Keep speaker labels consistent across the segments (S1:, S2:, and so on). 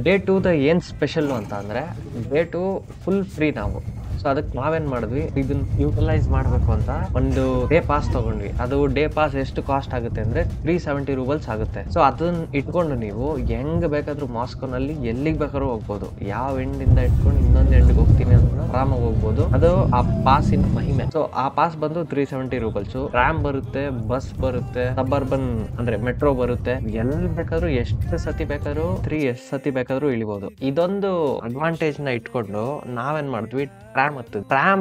S1: Day 2 ಏನ್ special ಅಂತ ಅಂದ್ರೆ ಡೇ 2 ಫುಲ್ ಫ್ರೀ ನಾವು. ಸೊ ಅದಕ್ಕೆ ನಾವೇನ್ ಮಾಡಿದ್ವಿ, ಇದನ್ನ ಯುಟಿಲೈಸ್ ಮಾಡ್ಬೇಕು ಅಂತ ಒಂದು ಡೇ ಪಾಸ್ ತಗೊಂಡ್ವಿ. ಅದು ಡೇ ಪಾಸ್ ಎಷ್ಟು ಕಾಸ್ಟ್ ಆಗುತ್ತೆ ಅಂದ್ರೆ 370 ರೂಬಲ್ಸ್ ಆಗುತ್ತೆ. ಸೊ ಅದನ್ನ ಇಟ್ಕೊಂಡು ನೀವು ಹೆಂಗ್ ಬೇಕಾದ್ರೂ ಮಾಸ್ಕೋನಲ್ಲಿ ಎಲ್ಲಿಗೆ ಬೇಕಾದ್ರೂ ಹೋಗ್ಬೋದು. ಯಾವ ಎಂಡ್ ಇಂದ ಇಟ್ಕೊಂಡು ಇನ್ನೊಂದು ಎಂಡ್ಗೆ ಹೋಗ್ತೀನಿ ಅಂತ ಆರಾಮಾಗಿ ಹೋಗ್ಬೋದು. ಅದು ಆ ಪಾಸಿನ ಮಹಿಮೆ. ಸೊ ಆ ಪಾಸ್ ಬಂದು 370 ರೂಬಲ್ಸ್. ಟ್ರಾಮ್ ಬರುತ್ತೆ, ಬಸ್ ಬರುತ್ತೆ, ಸಬರ್ಬನ್ ಅಂದ್ರೆ ಮೆಟ್ರೋ ಬರುತ್ತೆ. ಎಲ್ಲಿ ಬೇಕಾದ್ರೂ ಎಷ್ಟು ಸತಿ ಬೇಕಾದ್ರೂ ಎಷ್ಟು ಸತಿ ಬೇಕಾದ್ರೂ ಇಳಿಬಹುದು. ಇದೊಂದು ಅಡ್ವಾಂಟೇಜ್ ನ ಇಟ್ಕೊಂಡು ನಾವೇನ್ ಮಾಡಿದ್ವಿ, ಟ್ರಾಮ್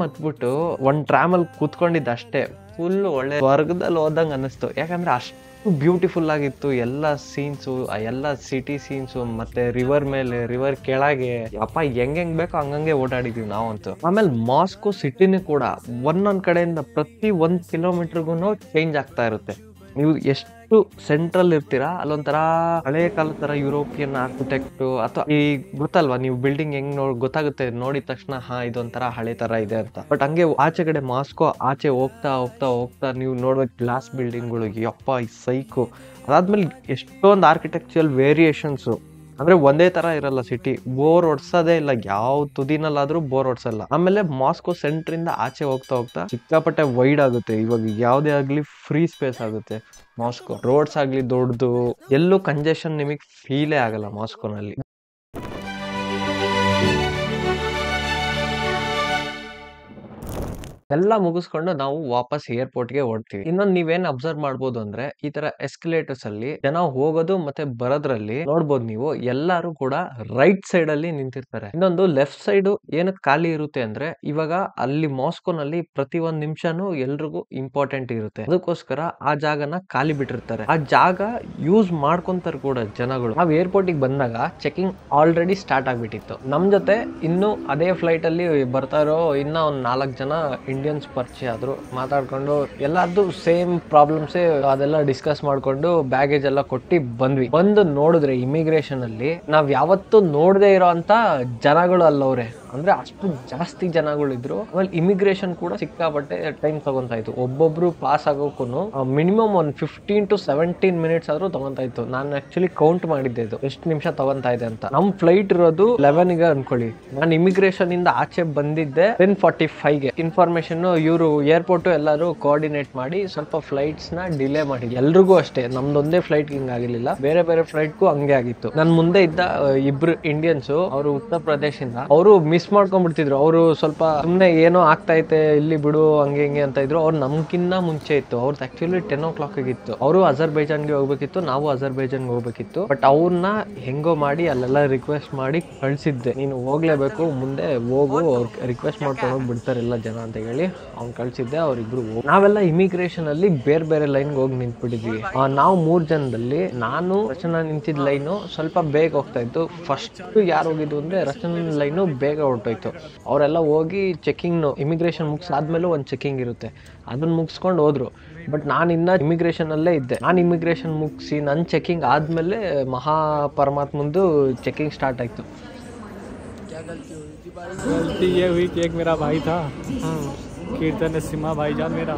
S1: ಹತ್ಬಿಟ್ಟು ಒಂದ್ ಟ್ರಾಮ್ ಅಲ್ಲಿ ಕೂತ್ಕೊಂಡಿದ್ದ ಅಷ್ಟೇ ಫುಲ್ ಒಳ್ಳೆ ವರ್ಗದಲ್ಲಿ ಹೋದಂಗ ಅನ್ನಿಸ್ತು. ಯಾಕಂದ್ರೆ ಅಷ್ಟು ಬ್ಯೂಟಿಫುಲ್ ಆಗಿತ್ತು ಎಲ್ಲ ಸೀನ್ಸು, ಎಲ್ಲ ಸಿಟಿ ಸೀನ್ಸು, ಮತ್ತೆ ರಿವರ್ ಮೇಲೆ, ರಿವರ್ ಕೆಳಗೆ, ಅಪ್ಪ ಹೆಂಗ್ ಬೇಕೋ ಹಂಗಂಗೆ ಓಡಾಡಿದೀವಿ ನಾವಂತೂ. ಆಮೇಲೆ ಮಾಸ್ಕೋ ಸಿಟಿನೂ ಕೂಡ ಒಂದೊಂದ್ ಕಡೆಯಿಂದ ಪ್ರತಿ 1 ಕಿಲೋಮೀಟರ್ಗೂ ಚೇಂಜ್ ಆಗ್ತಾ ಇರುತ್ತೆ. ನೀವು ಎಷ್ಟು ಸೆಂಟ್ರಲ್ ಇರ್ತೀರಾ ಅಲ್ಲೊಂಥರ ಹಳೆ ಕಾಲದ ತರ ಯುರೋಪಿಯನ್ ಆರ್ಕಿಟೆಕ್ಟ್ ಅಥವಾ ಈ ಗೊತ್ತಲ್ವಾ, ನೀವು ಬಿಲ್ಡಿಂಗ್ ಹೆಂಗ್ ಗೊತ್ತಾಗುತ್ತೆ ನೋಡಿದ ತಕ್ಷಣ ಇದೊಂಥರ ಹಳೆ ತರ ಇದೆ ಅಂತ. ಬಟ್ ಹಂಗೆ ಆಚೆ ಕಡೆ ಮಾಸ್ಕೋ ಆಚೆ ಹೋಗ್ತಾ ಹೋಗ್ತಾ ಹೋಗ್ತಾ ನೀವು ನೋಡ್ಬೇಕು ಗ್ಲಾಸ್ ಬಿಲ್ಡಿಂಗ್ಗಳು, ಯಪ್ಪ ಈ ಸೈಕು. ಅದಾದ್ಮೇಲೆ ಎಷ್ಟೊಂದು ಆರ್ಕಿಟೆಕ್ಚರಲ್ ವೇರಿಯೇಷನ್ಸ್, ಅಂದ್ರೆ ಒಂದೇ ತರ ಇರಲ್ಲ ಸಿಟಿ, ಬೋರ್ ಹೊಡ್ಸೋದೇ ಇಲ್ಲ, ಯಾವ ತುದಿನಲ್ಲಾದ್ರೂ ಬೋರ್ ಹೊಡ್ಸಲ್ಲ. ಆಮೇಲೆ ಮಾಸ್ಕೋ ಸೆಂಟರ್ ಇಂದ ಆಚೆ ಹೋಗ್ತಾ ಹೋಗ್ತಾ ಸಿಕ್ಕಾಪಟ್ಟೆ ವೈಡ್ ಆಗುತ್ತೆ. ಇವಾಗ ಯಾವ್ದೇ ಆಗ್ಲಿ ಫ್ರೀ ಸ್ಪೇಸ್ ಆಗುತ್ತೆ ಮಾಸ್ಕೋ. ರೋಡ್ಸ್ ಆಗ್ಲಿ ದೊಡ್ಡದು, ಎಲ್ಲೂ ಕಂಜೆಷನ್ ನಿಮಗೆ ಫೀಲೇ ಆಗಲ್ಲ ಮಾಸ್ಕೋನಲ್ಲಿ. ಎಲ್ಲ ಮುಗಿಸ್ಕೊಂಡು ನಾವು ವಾಪಸ್ ಏರ್ಪೋರ್ಟ್ಗೆ ಹೊರಡ್ತೀವಿ. ಇನ್ನೊಂದು ನೀವೇನ್ ಅಬ್ಸರ್ವ್ ಮಾಡ್ಬೋದು ಅಂದ್ರೆ, ಈ ತರ ಎಸ್ಕಲೇಟರ್ಸ್ ಅಲ್ಲಿ ಜನ ಹೋಗೋದು ಮತ್ತೆ ಬರೋದ್ರಲ್ಲಿ ನೋಡ್ಬೋದು ನೀವು, ಎಲ್ಲಾರು ಕೂಡ ರೈಟ್ ಸೈಡ್ ಅಲ್ಲಿ ನಿಂತಿರ್ತಾರೆ. ಇನ್ನೊಂದು ಲೆಫ್ಟ್ ಸೈಡ್ ಏನಕ್ಕೆ ಖಾಲಿ ಇರುತ್ತೆ ಅಂದ್ರೆ, ಇವಾಗ ಅಲ್ಲಿ ಮಾಸ್ಕೋನಲ್ಲಿ ಪ್ರತಿ 1 ನಿಮಿಷನೂ ಎಲ್ರಿಗೂ ಇಂಪಾರ್ಟೆಂಟ್ ಇರುತ್ತೆ. ಅದಕ್ಕೋಸ್ಕರ ಆ ಜಾಗನ ಖಾಲಿ ಬಿಟ್ಟಿರ್ತಾರೆ. ಆ ಜಾಗ ಯೂಸ್ ಮಾಡ್ಕೊಂತಾರೆ ಕೂಡ ಜನಗಳು. ನಾವು ಏರ್ಪೋರ್ಟ್ ಗೆ ಬಂದಾಗ ಚೆಕಿಂಗ್ ಆಲ್ರೆಡಿ ಸ್ಟಾರ್ಟ್ ಆಗ್ಬಿಟ್ಟಿತ್ತು. ನಮ್ ಜೊತೆ ಇನ್ನು ಅದೇ ಫ್ಲೈಟ್ ಅಲ್ಲಿ ಬರ್ತಾ ಇರೋ ಇನ್ನ ಒಂದ್ 4 ಜನ ಇಂಡಿಯನ್ಸ್ ಪರಿಚಯ ಆದ್ರು. ಮಾತಾಡ್ಕೊಂಡು ಎಲ್ಲಾರ್ದು ಸೇಮ್ ಪ್ರಾಬ್ಲಮ್ಸ್ ಅದೆಲ್ಲ ಡಿಸ್ಕಸ್ ಮಾಡ್ಕೊಂಡು ಬ್ಯಾಗೇಜ್ ಎಲ್ಲ ಕೊಟ್ಟಿ ಬಂದ್ವಿ. ಬಂದು ನೋಡಿದ್ರೆ ಇಮಿಗ್ರೇಷನ್ ಅಲ್ಲಿ ನಾವ್ ಯಾವತ್ತೂ ನೋಡದೇ ಇರೋ ಅಂತ ಜನಗಳು ಅಲ್ಲವ್ರೆ. ಅಂದ್ರೆ ಅಷ್ಟು ಜಾಸ್ತಿ ಜನಗಳಿದ್ರು. ಆಮೇಲೆ ಇಮಿಗ್ರೇಷನ್ ಕೂಡ ಸಿಕ್ಕಾಪಟ್ಟೆ ಟೈಮ್ ತಗೊಂತಾ ಇತ್ತು. ಒಬ್ಬೊಬ್ರು ಪಾಸ್ ಆಗೋಕು ಮಿನಿಮಮ್ ಒಂದು 15 to 17 ಮಿನಿಟ್ಸ್ ಆದ್ರೂ ತಗೊಂತಾ ಇತ್ತು. ನಾನು ಆಕ್ಚುಲಿ ಕೌಂಟ್ ಮಾಡಿದ್ದೆ ಇದು ಎಷ್ಟು ನಿಮಿಷ ತಗೊಂತಾ ಇದೆ ಅಂತ. ನಮ್ ಫ್ಲೈಟ್ ಇರೋದು 11 ಗೆ ಅನ್ಕೊಳ್ಳಿ. ನಾನು ಇಮಿಗ್ರೇಷನ್ ಇಂದ ಆಚೆ ಬಂದಿದ್ದೆ 10:45ಗೆ. ಇನ್ಫಾರ್ಮೇಶನ್ ಇವರು ಏರ್ಪೋರ್ಟ್ ಎಲ್ಲರೂ ಕೋಆರ್ಡಿನೇಟ್ ಮಾಡಿ ಸ್ವಲ್ಪ ಫ್ಲೈಟ್ಸ್ ನ ಡಿಲೇ ಮಾಡಿದ್ರು. ಎಲ್ರಿಗೂ ಅಷ್ಟೇ, ನಮ್ದೊಂದೇ ಫ್ಲೈಟ್ ಹಿಂಗ್ ಆಗಿರ್ಲಿಲ್ಲ, ಬೇರೆ ಬೇರೆ ಫ್ಲೈಟ್ಗೂ ಹಂಗೆ ಆಗಿತ್ತು. ನನ್ ಮುಂದೆ ಇದ್ದ ಇಬ್ರು ಇಂಡಿಯನ್ಸ್, ಅವರು ಉತ್ತರ ಪ್ರದೇಶದಿಂದ, ಅವರು ಮಿಸ್ ಮಾಡ್ಕೊಂಡ್ಬಿಡ್ತಿದ್ರು. ಅವರು ಸ್ವಲ್ಪ ಸುಮ್ನೆ ಏನೋ ಆಗ್ತಾ ಐತೆ ಇಲ್ಲಿ ಬಿಡು ಹಂಗೆ ಹಿಂಗೆ ಅಂತ ಇದ್ರು. ಅವ್ರು ನಮ್ಕಿನ್ನ ಮುಂಚೆ ಇತ್ತು. ಅವ್ರದ್ದು ಆಕ್ಚುಲಿ 10 o'clock ಇತ್ತು. ಅವರು ಅಜರ್ಬೈಜಾನ್ಗೆ ಹೋಗ್ಬೇಕಿತ್ತು, ನಾವು ಅಜರ್ಬೈಜಾನ್ಗೆ ಹೋಗ್ಬೇಕಿತ್ತು. ಬಟ್ ಅವ್ರನ್ನ ಹೆಂಗೋ ಮಾಡಿ ಅಲ್ಲೆಲ್ಲ ರಿಕ್ವೆಸ್ಟ್ ಮಾಡಿ ಕಳ್ಸಿದ್ದೆ. ನೀನು ಹೋಗ್ಲೇಬೇಕು, ಮುಂದೆ ಹೋಗು, ಅವ್ರು ರಿಕ್ವೆಸ್ಟ್ ಮಾಡ್ಕೊಂಡು ಹೋಗಿ ಬಿಡ್ತಾರೆಲ್ಲ ಜನ ಅಂತ ಹೇಳಿ ಅವ್ನು ಕಳ್ಸಿದ್ದೆ. ಅವ್ರಿಬ್ರು ನಾವೆಲ್ಲ ಇಮಿಗ್ರೇಷನ್ ಅಲ್ಲಿ ಬೇರೆ ಬೇರೆ ಲೈನ್ಗೆ ಹೋಗಿ ನಿಂತ್ಬಿಟ್ಟಿದ್ವಿ. ನಾವು 3 ಜನದಲ್ಲಿ ನಾನು ರಚನಾ ನಿಂತಿದ್ ಲೈನು ಸ್ವಲ್ಪ ಬೇಗ ಹೋಗ್ತಾ ಇತ್ತು. ಫಸ್ಟ್ ಯಾರು ಹೋಗಿದ್ದು ಅಂದ್ರೆ ರಚನಾ ಲೈನು ಬೇಗ ಹೊರಟೋಯ್ತು. ಅವರೆಲ್ಲ ಹೋಗಿ ಚೆಕಿಂಗ್, ಇಮಿಗ್ರೇಷನ್ ಮುಗಿಸಾದ್ಮೇಲೆ ಒಂದು ಚೆಕಿಂಗ್ ಇರುತ್ತೆ, ಅದನ್ನ ಮುಗಿಸ್ಕೊಂಡು ಹೋದ್ರು. ಬಟ್ ನಾನು ಇನ್ನ ಇಮಿಗ್ರೇಷನ್ ಅಲ್ಲೇ ಇದ್ದೆ. ನಾನು ಇಮಿಗ್ರೇಷನ್ ಮುಗಿಸಿ ನನ್ನ ಚೆಕಿಂಗ್ ಆದ್ಮೇಲೆ ಮಹಾ ಪರಮಾತ್ಮಂದು ಚೆಕಿಂಗ್ ಸ್ಟಾರ್ಟ್ ಆಯ್ತು.
S2: गलती ये हुई कि एक मेरा भाई था, कीर्तन सिम्हा भाईजान मेरा,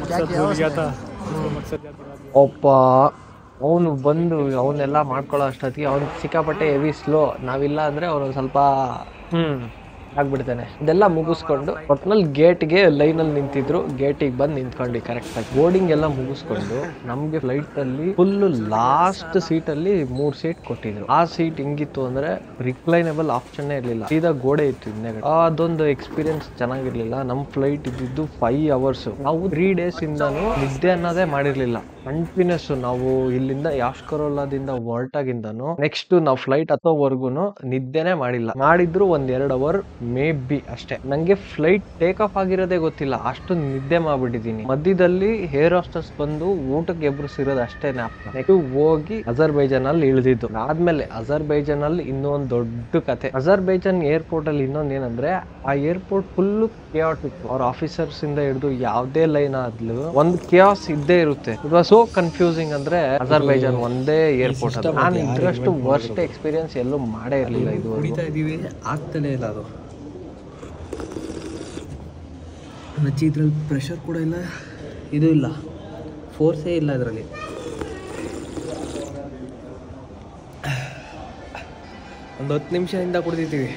S2: मकसद भूल गया था, मकसद याद दिला दिया.
S1: ಒಪ್ಪ ಅವನು ಬಂದು ಅವನ್ನೆಲ್ಲ ಮಾಡ್ಕೊಳ್ಳೋ ಅಷ್ಟೊತ್ತಿಗೆ ಅವ್ನು ಸಿಕ್ಕಾಪಟ್ಟೆ ಹೆವಿ ಸ್ಲೋ. ನಾವಿಲ್ಲ ಅಂದ್ರೆ ಅವನು ಸ್ವಲ್ಪ ಆಗ್ಬಿಡ್ತಾನೆ. ಇದೆಲ್ಲ ಮುಗಿಸ್ಕೊಂಡು ಒಟ್ನಲ್ಲಿ ಗೇಟ್ಗೆ ಲೈನಲ್ಲಿ ನಿಂತಿದ್ರು. ಗೇಟಿಗೆ ಬಂದು ನಿಂತ್ಕೊಂಡ್ವಿ ಕರೆಕ್ಟ್ ಆಗಿ. ಬೋರ್ಡಿಂಗ್ ಎಲ್ಲ ಮುಗಿಸ್ಕೊಂಡು ನಮ್ಗೆ ಫ್ಲೈಟ್ ಅಲ್ಲಿ ಫುಲ್ ಲಾಸ್ಟ್ ಸೀಟ್ ಅಲ್ಲಿ 3 ಸೀಟ್ ಕೊಟ್ಟಿದ್ರು. ಆ ಸೀಟ್ ಹಿಂಗಿತ್ತು ಅಂದ್ರೆ ರಿಕ್ಲೈನಬಲ್ ಆಪ್ಷನ್ ಇರ್ಲಿಲ್ಲ, ಸೀದಾ ಗೋಡೆ ಇತ್ತು ಹಿಂದೆಗಡೆ. ಅದೊಂದು ಎಕ್ಸ್ಪೀರಿಯನ್ಸ್ ಚೆನ್ನಾಗಿರ್ಲಿಲ್ಲ. ನಮ್ ಫ್ಲೈಟ್ ಇದ್ದಿದ್ದು 5 hours. ನಾವು 3 days ಇಂದಾನು ನಿದ್ದೆ ಅನ್ನೋದೇ ಮಾಡಿರ್ಲಿಲ್ಲ. ಕಂಟಿನ್ಯೂಸ್ ನಾವು ಇಲ್ಲಿಂದ ಯಾಶ್ಕರೋಲಾದಿಂದ ಹೊರಟಾಗಿಂದನು ನೆಕ್ಸ್ಟ್ ನಾವು ಫ್ಲೈಟ್ ಹತ್ತೋವರೆಗೂ ನಿದ್ದೆನೆ ಮಾಡಿಲ್ಲ. ಮಾಡಿದ್ರು 1-2 hour ಮೇ ಬಿ ಅಷ್ಟೇ. ನಂಗೆ ಫ್ಲೈಟ್ ಟೇಕ್ ಆಫ್ ಆಗಿರೋದೇ ಗೊತ್ತಿಲ್ಲ, ಅಷ್ಟು ನಿದ್ದೆ ಮಾಡ್ಬಿಟ್ಟಿದೀನಿ. ಮಧ್ಯದಲ್ಲಿ ಏರ್ ಹೋಸ್ಟೆಸ್ ಬಂದು ಊಟಕ್ಕೆ ಎಬ್ರಿಸಿರೋದು ಅಷ್ಟೇ ಜ್ಞಾಪಕ. ಹೋಗಿ ಅಜರ್ಬೈಜಾನ್ ಅಲ್ಲಿ ಇಳಿದಿದ್ದು. ಆದ್ಮೇಲೆ ಅಜರ್ಬೈಜಾನ್ ಅಲ್ಲಿ ಇನ್ನೊಂದು ದೊಡ್ಡ ಕತೆ. ಅಜರ್ಬೈಜಾನ್ ಏರ್ಪೋರ್ಟ್ ಅಲ್ಲಿ ಇನ್ನೊಂದ್ ಏನಂದ್ರೆ, ಆ ಏರ್ಪೋರ್ಟ್ ಫುಲ್ ಕಿಯಾಟಿಕ್. ಅವ್ರ ಆಫೀಸರ್ಸ್ ಇಂದ ಹಿಡಿದು ಯಾವ್ದೇ ಲೈನ್ ಆದ್ಲು ಒಂದು ಕಿಯಾಸ್ ಇದ್ದೇ ಇರುತ್ತೆ. It was so confusing. ಅಂದ್ರೆ ಅಜರ್ಬೈಜಾನ್ ಒಂದೇ ಏರ್ಪೋರ್ಟ್ ಅದು. ನಾನು ಇದ್ರಷ್ಟು ವರ್ಸ್ಟ್ ಎಕ್ಸ್ಪೀರಿಯನ್ಸ್ ಎಲ್ಲೂ ಮಾಡೇ ಇರ್ಲಿಲ್ಲ. ಇದು
S3: ಹೊಡಿತಾ ಇದೀವಿ, ಆಗ್ತಾನೆ ಇಲ್ಲ ಅದು. ನಚ್ಚಿ ಇದ್ರಲ್ಲಿ ಪ್ರೆಷರ್ ಕೂಡ ಇಲ್ಲ, ಇದು ಇಲ್ಲ, ಫೋರ್ಸೇ ಇಲ್ಲ ಇದರಲ್ಲಿ. ಒಂದು 10 ನಿಮಿಷದಿಂದ ಕುಡ್ದಿದ್ದೀವಿ,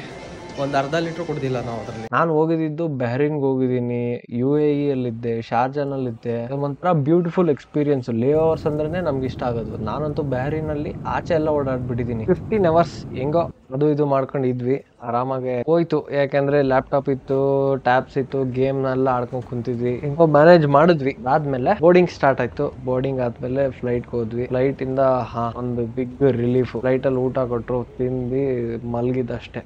S3: ಒಂದು ಅರ್ಧ ಲೀಟ್ರ್ ಕುಡ್ದಿಲ್ಲ ನಾವು ಅದರಲ್ಲಿ.
S1: ನಾನು ಹೋಗಿದ್ದು ಬೆಹರಿನ್ಗೆ ಹೋಗಿದ್ದೀನಿ, UAE ಅಲ್ಲಿದ್ದೆ, ಶಾರ್ಜಾನಲ್ಲಿದ್ದೆ. ಒಂಥರ ಬ್ಯೂಟಿಫುಲ್ ಎಕ್ಸ್ಪೀರಿಯನ್ಸ್. ಲೇ ಓವರ್ಸ್ ಅಂದ್ರೇನೆ ನಮ್ಗೆ ಇಷ್ಟ ಆಗೋದು. ನಾನಂತೂ ಬೆಹರಿನಲ್ಲಿ ಆಚೆ ಎಲ್ಲ ಓಡಾಡ್ಬಿಟ್ಟಿದ್ದೀನಿ. 15 ಅವರ್ಸ್ ಹೆಂಗೋ ಅದು ಇದು ಮಾಡ್ಕೊಂಡಿದ್ವಿ, ಆರಾಮಾಗೆ ಹೋಯ್ತು. ಯಾಕಂದ್ರೆ ಲ್ಯಾಪ್ಟಾಪ್ ಇತ್ತು, ಟ್ಯಾಬ್ಸ್ ಇತ್ತು, ಗೇಮ್ನೆಲ್ಲ ಆಡ್ಕೊಂಡ್ ಕುಂತಿದ್ವಿ, ಹೆಂಗೋ ಮ್ಯಾನೇಜ್ ಮಾಡಿದ್ವಿ. ಅದಾದ್ಮೇಲೆ ಬೋರ್ಡಿಂಗ್ ಸ್ಟಾರ್ಟ್ ಆಯ್ತು. ಬೋರ್ಡಿಂಗ್ ಆದ್ಮೇಲೆ ಫ್ಲೈಟ್ ಹೋದ್ವಿ. ಫ್ಲೈಟ್ ಇಂದ ಒಂದು ಬಿಗ್ ರಿಲೀಫ್. ಫ್ಲೈಟ್ ಅಲ್ಲಿ ಊಟ ಕೊಟ್ರು, ತಿಂದು ಮಲ್ಗಿದಷ್ಟೇ.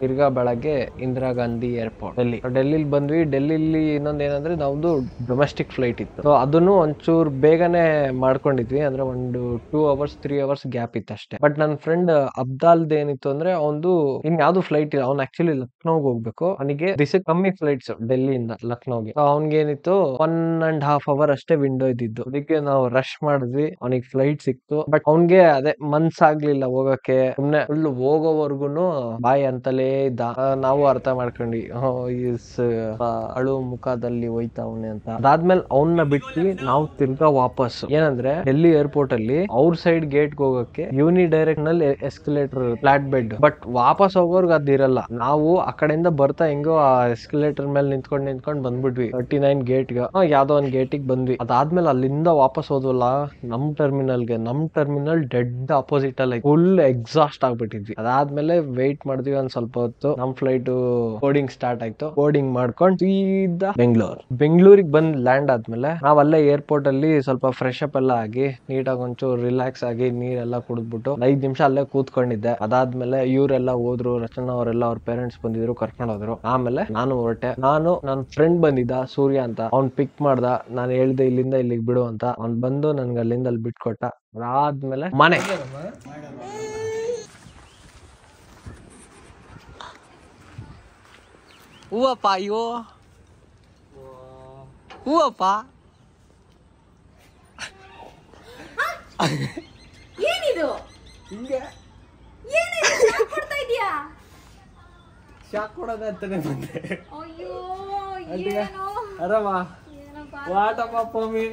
S1: ತಿರ್ಗಾ ಬೆಳಗ್ಗೆ ಇಂದಿರಾ ಗಾಂಧಿ ಏರ್ಪೋರ್ಟ್ ಡೆಲ್ಲಿಲಿ ಬಂದ್ವಿ. ಡೆಲ್ಲಿಲಿ ಇನ್ನೊಂದೇನಂದ್ರೆ ನಮ್ದು ಡೊಮೆಸ್ಟಿಕ್ ಫ್ಲೈಟ್ ಇತ್ತು, ಸೊ ಅದನ್ನು ಒಂಚೂರು ಬೇಗನೆ ಮಾಡ್ಕೊಂಡಿದ್ವಿ. ಅಂದ್ರೆ ಒಂದು 2 ಅವರ್ಸ್ 3 ಅವರ್ಸ್ ಗ್ಯಾಪ್ ಇತ್ತು ಅಷ್ಟೇ. ಬಟ್ ನನ್ನ ಫ್ರೆಂಡ್ ಅಬ್ದಾಲ್ದ್ ಏನಿತ್ತು ಅಂದ್ರೆ ಅವನು ಇನ್ ಯಾವ್ದು ಫ್ಲೈಟ್ ಇಲ್ಲ, ಅವ್ನು ಆಕ್ಚುಲಿ ಲಕ್ನೋಗ್ ಹೋಗ್ಬೇಕು. ಅವನಿಗೆ ದಿಸಕ್ಕೆ ಕಮ್ಮಿ ಫ್ಲೈಟ್ಸ್ ಡೆಲ್ಲಿಯಿಂದ ಲಕ್ನೋಗೆ. ಅವ್ನಿಗೇನಿತ್ತು 1.5 ಅವರ್ ಅಷ್ಟೇ ವಿಂಡೋ ಇದ್ದಿದ್ದು. ಅದಕ್ಕೆ ನಾವು ರಶ್ ಮಾಡಿದ್ವಿ, ಅವನಿಗೆ ಫ್ಲೈಟ್ ಸಿಕ್ತು. ಬಟ್ ಅವ್ನ್ಗೆ ಅದೇ ಮನ್ಸಾಗ್ಲಿಲ್ಲ ಹೋಗಕ್ಕೆ. ಸುಮ್ನೆ ಫುಲ್ ಹೋಗೋವರ್ಗುನು ಬಾಯಿ ಅಂತಲೇ ಇದ್ದ. ನಾವು ಅರ್ಥ ಮಾಡ್ಕೊಂಡ್ವಿ, ಅಳು ಮುಖದಲ್ಲಿ ಹೋಯ್ತಾವನೆ ಅಂತ. ಅದಾದ್ಮೇಲೆ ಅವನ್ನ ಬಿಟ್ಟು ನಾವು ತಿರ್ಗಾ ವಾಪಸ್. ಏನಂದ್ರೆ ಡೆಲ್ಲಿ ಏರ್ಪೋರ್ಟ್ ಅಲ್ಲಿ ಅವ್ರ ಸೈಡ್ ಗೇಟ್ ಹೋಗಕ್ಕೆ ಯೂನಿ ಡೈರೆಕ್ಟ್ ನಲ್ಲಿ ಎಸ್ಕಲೇಟರ್ ಫ್ಲಾಟ್ ಬೆಡ್, ಬಟ್ ವಾಪಸ್ ಹೋಗೋರ್ಗ ಅದಿರಲ್ಲ. ನಾವು ಆ ಕಡೆಯಿಂದ ಬರ್ತಾ ಹೆಂಗೋ ಆ ಎಸ್ಕಲೇಟರ್ ಮೇಲೆ ನಿಂತ್ಕೊಂಡ್ ಬಂದ್ಬಿಟ್ವಿ 39 ಗೇಟ್ ಗೆ. ಯಾವ್ದೋ ಒಂದ್ ಗೇಟಿಗೆ ಬಂದ್ವಿ. ಅದಾದ್ಮೇಲೆ ಅಲ್ಲಿಂದ ವಾಪಸ್ ಹೋದ್ವಲ್ಲ ನಮ್ ಟರ್ಮಿನಲ್ ಡೆಡ್ ಅಪೋಸಿಟ್ ಅಲ್ಲಿ ಫುಲ್ ಎಕ್ಸಾಸ್ಟ್ ಆಗ್ಬಿಟ್ಟಿದ್ವಿ. ಅದಾದ್ಮೇಲೆ ವೆಯ್ಟ್ ಮಾಡಿದ್ವಿ ಒಂದ್ ಸ್ವಲ್ಪ ಹೊತ್ತು. ನಮ್ ಫ್ಲೈಟ್ ಬೋರ್ಡಿಂಗ್ ಸ್ಟಾರ್ಟ್ ಆಯ್ತು. ಬೋರ್ಡಿಂಗ್ ಮಾಡ್ಕೊಂಡು ಸೀದಾ ಬೆಂಗಳೂರಿಗೆ ಬಂದ್ ಲ್ಯಾಂಡ್ ಆದ್ಮೇಲೆ ನಾವ್ ಅಲ್ಲೇ ಏರ್ಪೋರ್ಟ್ ಅಲ್ಲಿ ಸ್ವಲ್ಪ ಫ್ರೆಶ್ ಅಪ್ ಎಲ್ಲ ಆಗಿ ನೀಟಾಗಿ ಒಂಚೂರು ರಿಲ್ಯಾಕ್ಸ್ ಆಗಿ ನೀರೆಲ್ಲ ಕುಡಿದ್ಬಿಟ್ಟು 5 ನಿಮಿಷ ಅಲ್ಲೇ ಕೂತ್ಕೊಂಡಿದ್ದೆ. ಅದಾದ್ಮೇಲೆ ಇವರೆಲ್ಲ ಹೋದ್ರು, ರಚನಾ ಅವರೆಲ್ಲ ಅವ್ರ ಪೇರೆಂಟ್ಸ್ ಬಂದಿದ್ರು, ಕರ್ಕೊಂಡು ಹೋದ್ರು. ಆಮೇಲೆ ನಾನು ಹೊರಟೆ. ನನ್ ಫ್ರೆಂಡ್ ಬಂದಿದ್ದ ಸೂರ್ಯ ಅಂತ, ಅವ್ನ್ ಪಿಕ್ ಮಾಡ್ದ. ನಾನು ಹೇಳ್ದೆ ಇಲ್ಲಿಂದ ಇಲ್ಲಿಗೆ ಬಿಡು ಅಂತ. ಅವ್ನ್ ಬಂದು ನನ್ಗೆ ಅಲ್ಲಿಂದ ಅಲ್ಲಿ ಬಿಟ್ಕೊಟ್ಟ. ಅದಾದ್ಮೇಲೆ ಮನೆ ಹೂವಪ್ಪ, ಅಯ್ಯೋ ಹೂವಪ್ಪ.
S4: ಏನಿದು?
S3: ಹಿಂಗೆ ಶಾಕ್ ಕೊಡೋದ ಅಂತಾನೆ ಬಂದೆ.
S4: ಅಯ್ಯೋ
S3: ಆರಾಮ ವಾಟಪ್ಪ ಮಮ್ಮಿ.